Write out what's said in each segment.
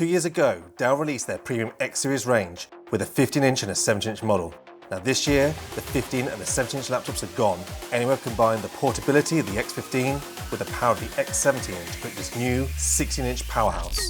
2 years ago, Dell released their premium X series range with a 15-inch and a 17-inch model. Now this year, the 15 and the 17-inch laptops are gone. Alienware combined the portability of the X15 with the power of the X17 to create this new 16-inch powerhouse.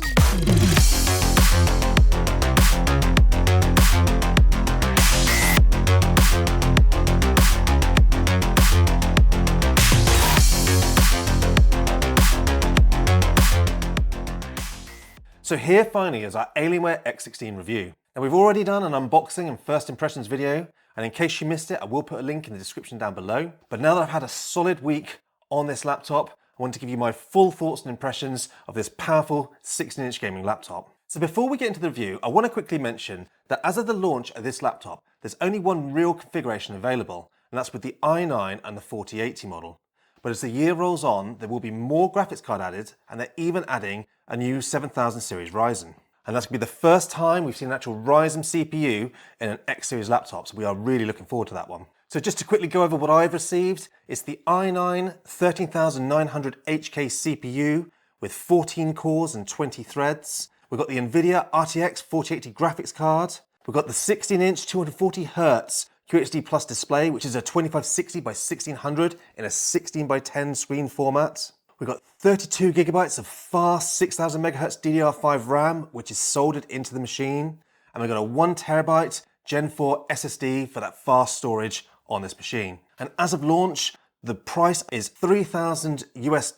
So here finally is our Alienware X16 review. Now we've already done an unboxing and first impressions video, and in case you missed it, I will put a link in the description down below. But now that I've had a solid week on this laptop, I want to give you my full thoughts and impressions of this powerful 16-inch gaming laptop. So before we get into the review, I want to quickly mention that as of the launch of this laptop, there's only one real configuration available, and that's with the i9 and the 4080 model. But as the year rolls on, there will be more graphics card added, and they're even adding a new 7000 series Ryzen. And that's going to be the first time we've seen an actual Ryzen CPU in an X series laptop, so we are really looking forward to that one. So just to quickly go over what I've received, it's the i9 13900 HK CPU with 14 cores and 20 threads. We've got the NVIDIA RTX 4080 graphics card. We've got the 16-inch 240Hz QHD Plus display, which is a 2560 by 1600 in a 16 by 10 screen format. We've got 32 gigabytes of fast 6000 megahertz DDR5 RAM, which is soldered into the machine. And we've got a 1 terabyte Gen 4 SSD for that fast storage on this machine. And as of launch, the price is $3,000 US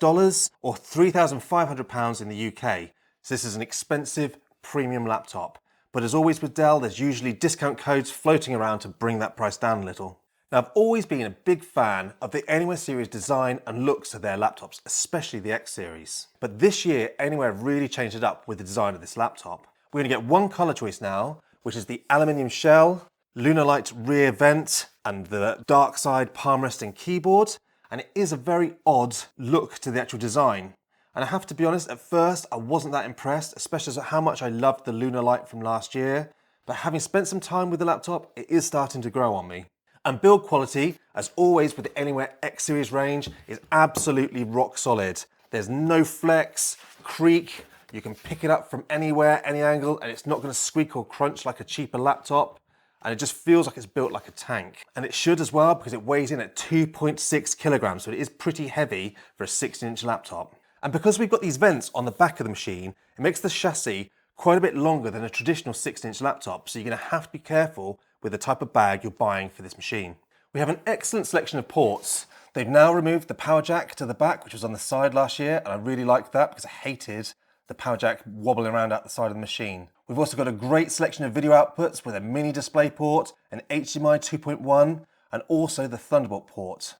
or £3,500 in the UK. So this is an expensive premium laptop. But as always with Dell, there's usually discount codes floating around to bring that price down a little. Now, I've always been a big fan of the Alienware series design and looks of their laptops, especially the X series. But this year, Alienware really changed it up with the design of this laptop. We're going to get one color choice now, which is the aluminium shell, lunar light rear vent, and the dark side palm resting keyboard. And it is a very odd look to the actual design. And I have to be honest, at first I wasn't that impressed, especially as how much I loved the lunar light from last year. But having spent some time with the laptop, it is starting to grow on me. And build quality, as always with the Alienware X series range, is absolutely rock solid. There's no flex, creak, you can pick it up from anywhere, any angle, and it's not going to squeak or crunch like a cheaper laptop. And it just feels like it's built like a tank. And it should as well, because it weighs in at 2.6 kilograms, so it is pretty heavy for a 16-inch laptop. And because we've got these vents on the back of the machine, it makes the chassis quite a bit longer than a traditional 16-inch laptop, so you're going to have to be careful with the type of bag you're buying for this machine. We have an excellent selection of ports. They've now removed the power jack to the back, which was on the side last year, and I really liked that because I hated the power jack wobbling around out the side of the machine. We've also got a great selection of video outputs with a mini display port, an HDMI 2.1, and also the Thunderbolt port.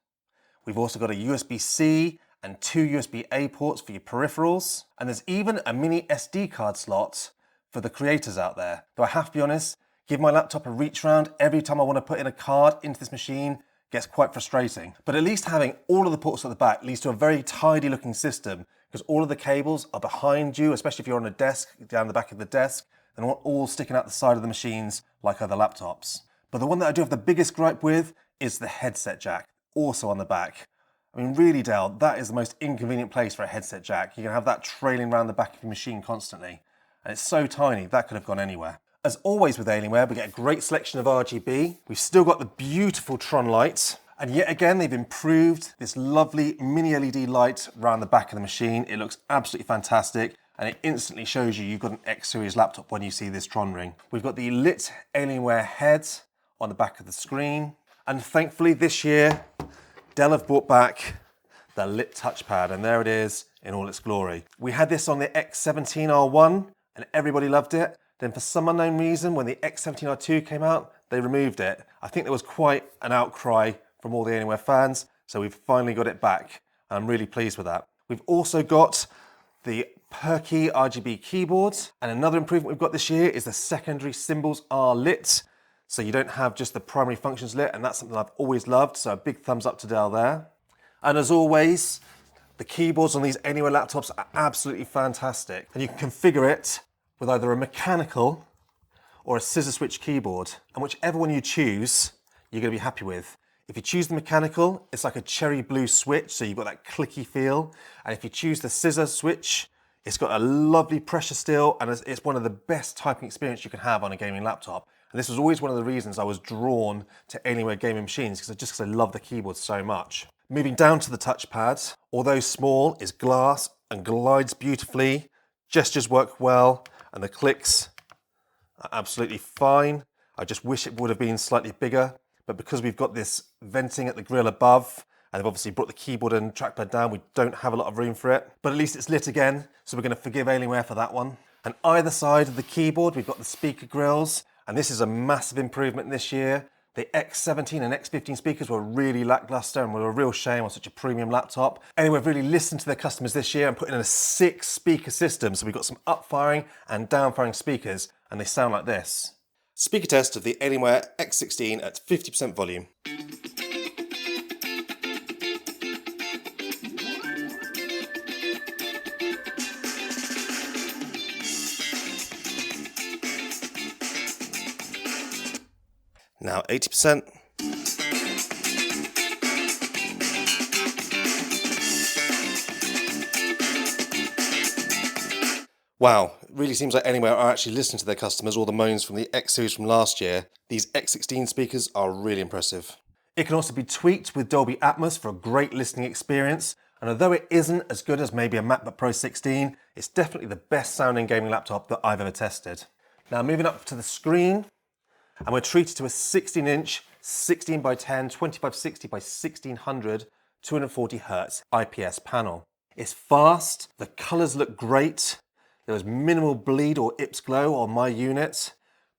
We've also got a USB-C and 2 USB-A ports for your peripherals. And there's even a mini SD card slot for the creators out there. Though I have to be honest, give my laptop a reach round every time I want to put in a card into this machine gets quite frustrating. But at least having all of the ports at the back leads to a very tidy looking system because all of the cables are behind you, especially if you're on a desk, down the back of the desk. They're not all sticking out the side of the machines like other laptops. But the one that I do have the biggest gripe with is the headset jack, also on the back. I mean, really, Dell, that is the most inconvenient place for a headset jack. You can have that trailing around the back of your machine constantly. And it's so tiny, that could have gone anywhere. As always with Alienware, we get a great selection of RGB. We've still got the beautiful Tron lights. And yet again, they've improved this lovely mini LED light around the back of the machine. It looks absolutely fantastic. And it instantly shows you you've got an X series laptop when you see this Tron ring. We've got the lit Alienware head on the back of the screen. And thankfully this year, Dell have brought back the lit touchpad, and there it is in all its glory. We had this on the X17R1 and everybody loved it. Then for some unknown reason, when the X17R2 came out, they removed it. I think there was quite an outcry from all the Alienware fans, so we've finally got it back. And I'm really pleased with that. We've also got the perky RGB keyboards, and another improvement we've got this year is the secondary symbols are lit. So you don't have just the primary functions lit, and that's something I've always loved, so a big thumbs up to Dell there. And as always, the keyboards on these Alienware laptops are absolutely fantastic. And you can configure it with either a mechanical or a scissor switch keyboard. And whichever one you choose, you're going to be happy with. If you choose the mechanical, it's like a cherry blue switch, so you've got that clicky feel. And if you choose the scissor switch, It's got a lovely pressure still, and it's one of the best typing experience you can have on a gaming laptop. And this was always one of the reasons I was drawn to Alienware gaming machines, because I love the keyboard so much. Moving down to the touchpad, although small, is glass and glides beautifully. Gestures work well, and the clicks are absolutely fine. I just wish it would have been slightly bigger, but because we've got this venting at the grill above, and they've obviously brought the keyboard and trackpad down, we don't have a lot of room for it. But at least it's lit again, so we're going to forgive Alienware for that one. And either side of the keyboard, we've got the speaker grills, and this is a massive improvement this year. The X17 and X15 speakers were really lackluster and were a real shame on such a premium laptop. Anyway, we've really listened to their customers this year and put in a 6-speaker system, so we've got some up-firing and down-firing speakers, and they sound like this. Speaker test of the Alienware X16 at 50% volume. Now 80%. Wow, it really seems like Alienware are actually listening to their customers, all the moans from the X series from last year. These X16 speakers are really impressive. It can also be tweaked with Dolby Atmos for a great listening experience, and although it isn't as good as maybe a MacBook Pro 16, it's definitely the best sounding gaming laptop that I've ever tested. Now moving up to the screen, and we're treated to a 16-inch, 16 by 10, 2560 by 1600, 240 Hz IPS panel. It's fast, the colours look great, there was minimal bleed or IPS glow on my unit,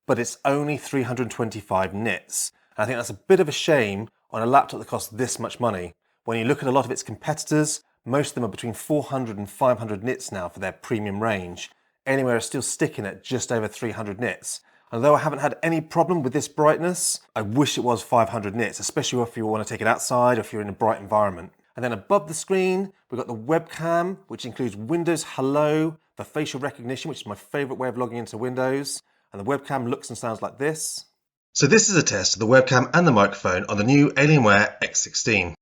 but it's only 325 nits. And I think that's a bit of a shame on a laptop that costs this much money. When you look at a lot of its competitors, most of them are between 400 and 500 nits now for their premium range. Alienware is still sticking at just over 300 nits. Although I haven't had any problem with this brightness, I wish it was 500 nits, especially if you want to take it outside or if you're in a bright environment. And then above the screen, we've got the webcam, which includes Windows Hello for facial recognition, which is my favourite way of logging into Windows. And the webcam looks and sounds like this. So this is a test of the webcam and the microphone on the new Alienware X16.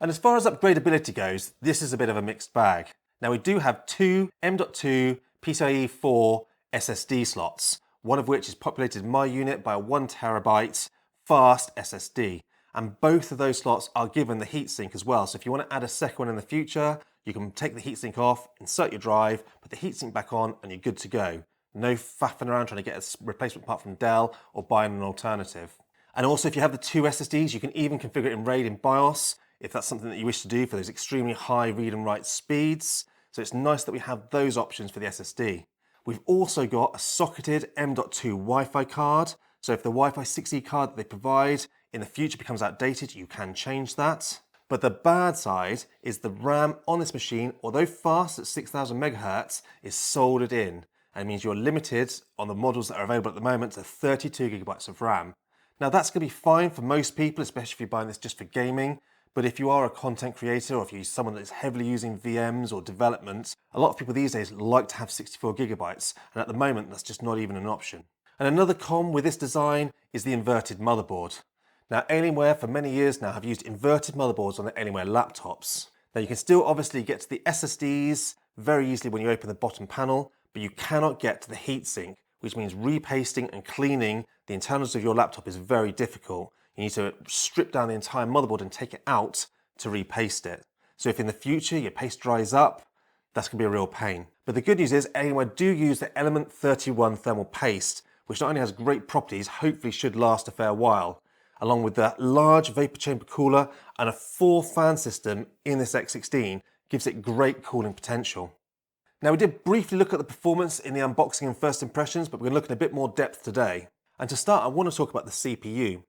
And as far as upgradability goes, this is a bit of a mixed bag. Now we do have two M.2 PCIe 4 SSD slots, one of which is populated in my unit by a 1TB fast SSD. And both of those slots are given the heatsink as well. So if you want to add a second one in the future, you can take the heatsink off, insert your drive, put the heatsink back on, and you're good to go. No faffing around trying to get a replacement part from Dell or buying an alternative. And also, if you have the two SSDs, you can even configure it in RAID in BIOS, if that's something that you wish to do for those extremely high read and write speeds. So it's nice that we have those options for the SSD. We've also got a socketed M.2 Wi-Fi card. So if the Wi-Fi 6E card that they provide in the future becomes outdated, you can change that. But the bad side is the RAM on this machine, although fast at 6000 MHz, is soldered in. And it means you're limited on the models that are available at the moment to 32 GB of RAM. Now that's going to be fine for most people, especially if you're buying this just for gaming. But if you are a content creator or if you're someone that's heavily using VMs or development, a lot of people these days like to have 64 GB, and at the moment that's just not even an option. And another con with this design is the inverted motherboard. Now Alienware for many years now have used inverted motherboards on the Alienware laptops. Now you can still obviously get to the SSDs very easily when you open the bottom panel, but you cannot get to the heatsink, which means repasting and cleaning the internals of your laptop is very difficult. You need to strip down the entire motherboard and take it out to repaste it. So if in the future your paste dries up, that's going to be a real pain. But the good news is Alienware do use the Element 31 thermal paste, which not only has great properties, hopefully should last a fair while, along with the large vapor chamber cooler and a 4-fan system in this X16 gives it great cooling potential. Now we did briefly look at the performance in the unboxing and first impressions, but we're going to look in a bit more depth today. And to start, I want to talk about the CPU.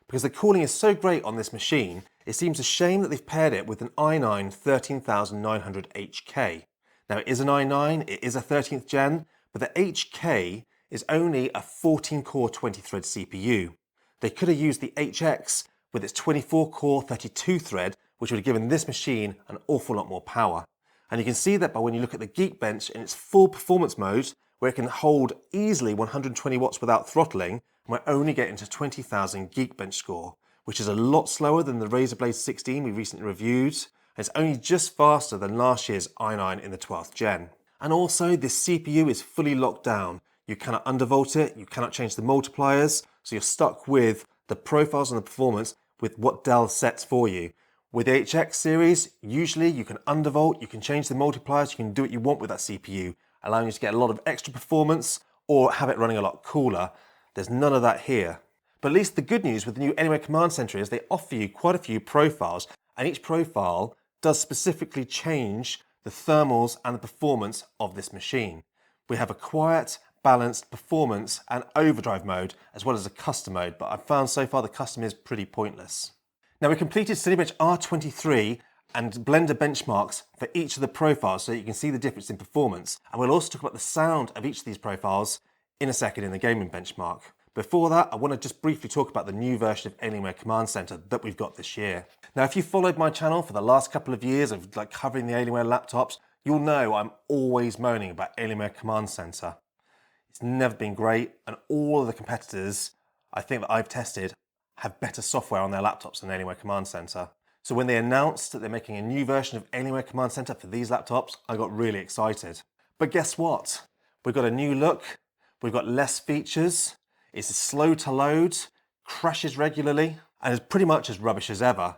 Because the cooling is so great on this machine, it seems a shame that they've paired it with an i9 13900HK. Now it is an i9, it is a 13th gen, but the HK is only a 14-core 20-thread CPU. They could have used the HX with its 24-core 32-thread, which would have given this machine an awful lot more power. And you can see that by when you look at the Geekbench in its full performance mode, where it can hold easily 120 watts without throttling, and we're only getting to 20,000 Geekbench score, which is a lot slower than the Razer Blade 16 we recently reviewed, and it's only just faster than last year's i9 in the 12th gen. And also this CPU is fully locked down. You cannot undervolt it, you cannot change the multipliers, so you're stuck with the profiles and the performance with what Dell sets for you. With the HX series, usually you can undervolt, you can change the multipliers, you can do what you want with that CPU, allowing you to get a lot of extra performance or have it running a lot cooler. There's none of that here. But at least the good news with the new Alienware Command Center is they offer you quite a few profiles, and each profile does specifically change the thermals and the performance of this machine. We have a quiet, balanced performance and overdrive mode, as well as a custom mode, but I've found so far the custom is pretty pointless. Now we completed Cinebench R23 and Blender benchmarks for each of the profiles so that you can see the difference in performance. And we'll also talk about the sound of each of these profiles in a second in the gaming benchmark. Before that, I want to just briefly talk about the new version of Alienware Command Center that we've got this year. Now, if you followed my channel for the last couple of years of covering the Alienware laptops, you'll know I'm always moaning about Alienware Command Center. It's never been great, and all of the competitors I think that I've tested have better software on their laptops than Alienware Command Center. So when they announced that they're making a new version of Alienware Command Center for these laptops, I got really excited. But guess what? We've got a new look, we've got less features, it's slow to load, crashes regularly, and is pretty much as rubbish as ever.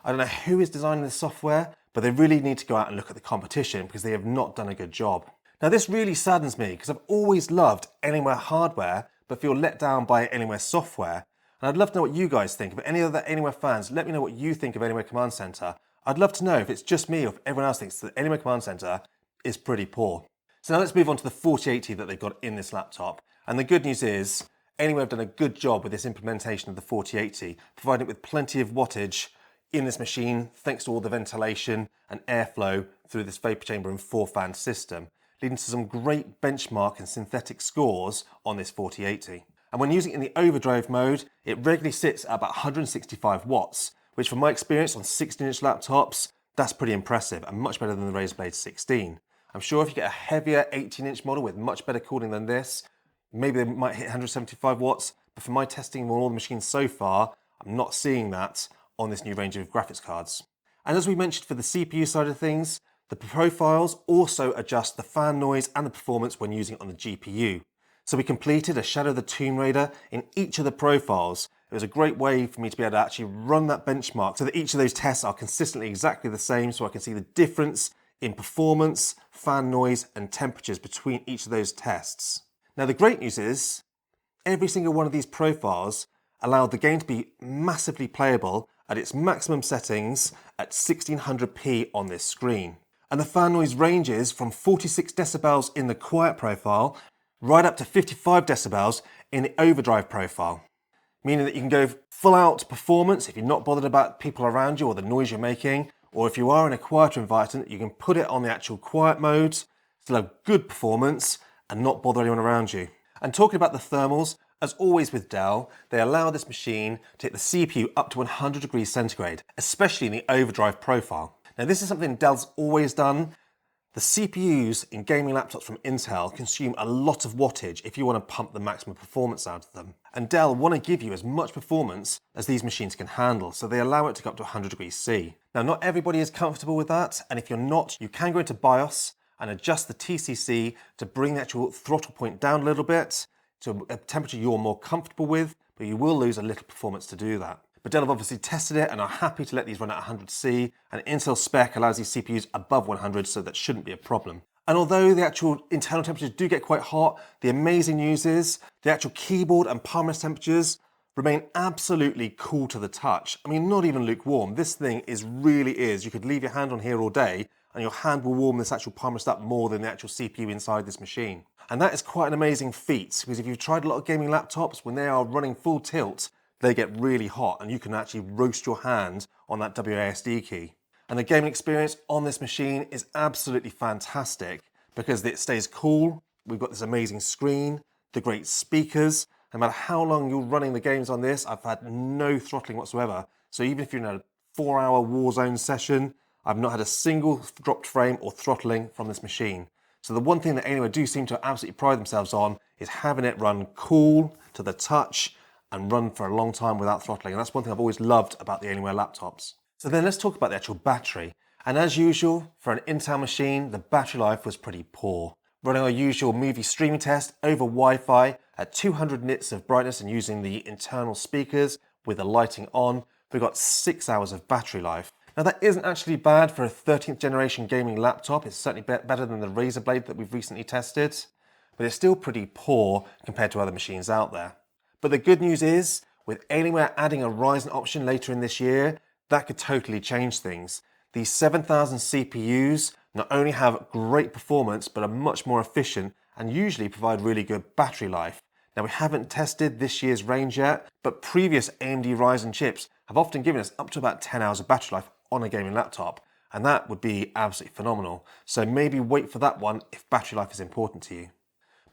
I don't know who is designing this software, but they really need to go out and look at the competition because they have not done a good job. Now this really saddens me because I've always loved Alienware hardware, but feel let down by Alienware software. And I'd love to know what you guys think. If any other Alienware fans, let me know what you think of Alienware Command Center. I'd love to know if it's just me or if everyone else thinks that Alienware Command Center is pretty poor. So now let's move on to the 4080 that they've got in this laptop. And the good news is, Alienware have done a good job with this implementation of the 4080, providing it with plenty of wattage in this machine, thanks to all the ventilation and airflow through this vapor chamber and 4-fan system, leading to some great benchmark and synthetic scores on this 4080. And when using it in the overdrive mode, it regularly sits at about 165 watts, which from my experience on 16-inch laptops, that's pretty impressive and much better than the Razer Blade 16. I'm sure if you get a heavier 18-inch model with much better cooling than this, maybe they might hit 175 watts, but for my testing on all the machines so far, I'm not seeing that on this new range of graphics cards. And as we mentioned for the CPU side of things, the profiles also adjust the fan noise and the performance when using it on the GPU. So we completed a Shadow of the Tomb Raider in each of the profiles. It was a great way for me to be able to actually run that benchmark so that each of those tests are consistently exactly the same, so I can see the difference in performance, fan noise, and temperatures between each of those tests. Now the great news is, every single one of these profiles allowed the game to be massively playable at its maximum settings at 1600p on this screen. And the fan noise ranges from 46 decibels in the quiet profile right up to 55 decibels in the overdrive profile, meaning that you can go full out performance if you're not bothered about people around you or the noise you're making, or if you are in a quieter environment, you can put it on the actual quiet mode, still have good performance and not bother anyone around you. And talking about the thermals, as always with Dell, they allow this machine to hit the CPU up to 100 degrees centigrade, especially in the overdrive profile. Now this is something Dell's always done. The CPUs in gaming laptops from Intel consume a lot of wattage if you want to pump the maximum performance out of them. And Dell want to give you as much performance as these machines can handle, so they allow it to go up to 100 degrees C. Now not everybody is comfortable with that, and if you're not, you can go into BIOS and adjust the TCC to bring the actual throttle point down a little bit to a temperature you're more comfortable with, but you will lose a little performance to do that. But Dell have obviously tested it and are happy to let these run at 100C, and Intel spec allows these CPUs above 100, so that shouldn't be a problem. And although the actual internal temperatures do get quite hot, the amazing news is the actual keyboard and palm rest temperatures remain absolutely cool to the touch. I mean, not even lukewarm. This thing really is. You could leave your hand on here all day and your hand will warm this actual palm rest up more than the actual CPU inside this machine. And that is quite an amazing feat, because if you've tried a lot of gaming laptops, when they are running full tilt, they get really hot and you can actually roast your hand on that WASD key. And the gaming experience on this machine is absolutely fantastic because it stays cool. We've got this amazing screen, the great speakers. No matter how long you're running the games on this, I've had no throttling whatsoever. So even if you're in a 4-hour Warzone session, I've not had a single dropped frame or throttling from this machine. So the one thing that Alienware do seem to absolutely pride themselves on is having it run cool to the touch and run for a long time without throttling. And that's one thing I've always loved about the Alienware laptops. So then let's talk about the actual battery. And as usual, for an Intel machine, the battery life was pretty poor. Running our usual movie streaming test over Wi-Fi at 200 nits of brightness and using the internal speakers with the lighting on, we got 6 hours of battery life. Now that isn't actually bad for a 13th generation gaming laptop. It's certainly better than the Razer Blade that we've recently tested, but it's still pretty poor compared to other machines out there. But the good news is, with Alienware adding a Ryzen option later in this year, that could totally change things. These 7000 CPUs not only have great performance, but are much more efficient and usually provide really good battery life. Now we haven't tested this year's range yet, but previous AMD Ryzen chips have often given us up to about 10 hours of battery life on a gaming laptop, and that would be absolutely phenomenal. So maybe wait for that one if battery life is important to you.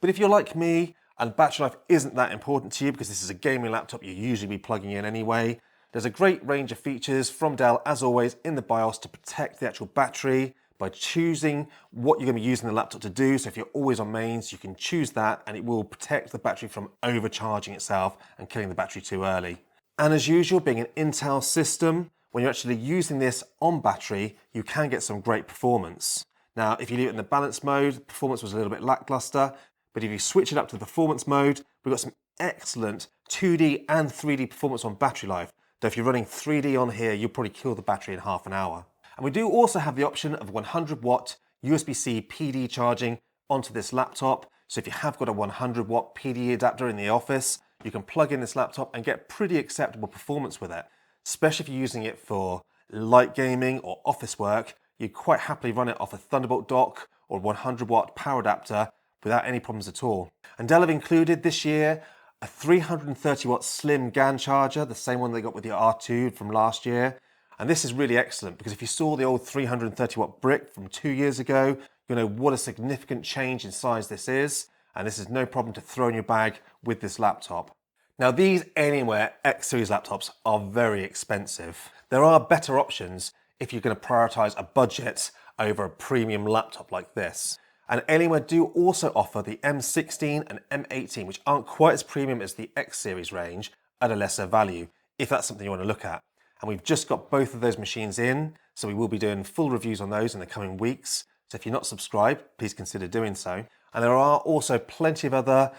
But if you're like me and battery life isn't that important to you because this is a gaming laptop you usually be plugging in anyway, there's a great range of features from Dell, as always, in the BIOS to protect the actual battery by choosing what you're going to be using the laptop to do. So if you're always on mains, you can choose that and it will protect the battery from overcharging itself and killing the battery too early. And as usual, being an Intel system, when you're actually using this on battery, you can get some great performance. Now, if you leave it in the balance mode, performance was a little bit lackluster, but if you switch it up to the performance mode, we've got some excellent 2D and 3D performance on battery life. Though if you're running 3D on here, you'll probably kill the battery in half an hour. And we do also have the option of 100 watt USB-C PD charging onto this laptop. So if you have got a 100 watt PD adapter in the office, you can plug in this laptop and get pretty acceptable performance with it. Especially if you're using it for light gaming or office work, you quite happily run it off a Thunderbolt dock or 100 watt power adapter without any problems at all. And Dell have included this year a 330 watt slim GAN charger, the same one they got with the R2 from last year. And this is really excellent because if you saw the old 330 watt brick from 2 years ago, you know what a significant change in size this is. And this is no problem to throw in your bag with this laptop. Now these Alienware X series laptops are very expensive. There are better options if you're going to prioritize a budget over a premium laptop like this. And Alienware do also offer the M16 and M18, which aren't quite as premium as the X series range, at a lesser value, if that's something you want to look at. And we've just got both of those machines in, so we will be doing full reviews on those in the coming weeks. So if you're not subscribed, please consider doing so. And there are also plenty of other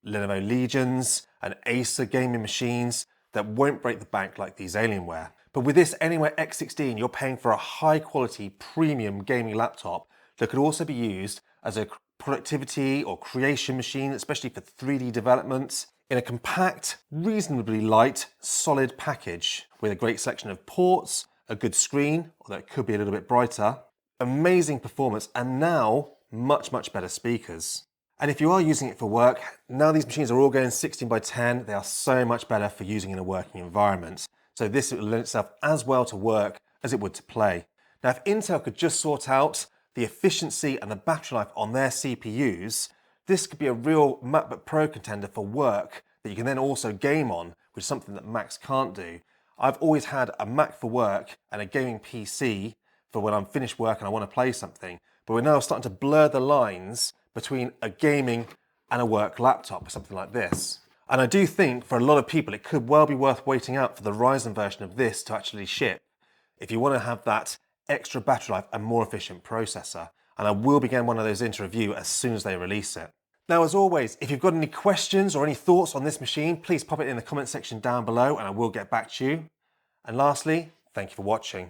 Lenovo Legions and Acer gaming machines that won't break the bank like these Alienware. But with this Alienware X16, you're paying for a high quality premium gaming laptop that could also be used as a productivity or creation machine, especially for 3D development, in a compact, reasonably light, solid package with a great selection of ports, a good screen, although it could be a little bit brighter, amazing performance, and now much better speakers. And if you are using it for work, now these machines are all going 16:10, they are so much better for using in a working environment. So this will lend itself as well to work as it would to play. Now if Intel could just sort out the efficiency and the battery life on their CPUs, this could be a real MacBook Pro contender for work that you can then also game on, which is something that Macs can't do. I've always had a Mac for work and a gaming PC for when I'm finished work and I want to play something, but we're now starting to blur the lines between a gaming and a work laptop or something like this. And I do think for a lot of people it could well be worth waiting out for the Ryzen version of this to actually ship if you want to have that extra battery life and more efficient processor. And I will be getting one of those into review as soon as they release it. Now, as always, if you've got any questions or any thoughts on this machine, please pop it in the comment section down below and I will get back to you. And lastly, thank you for watching.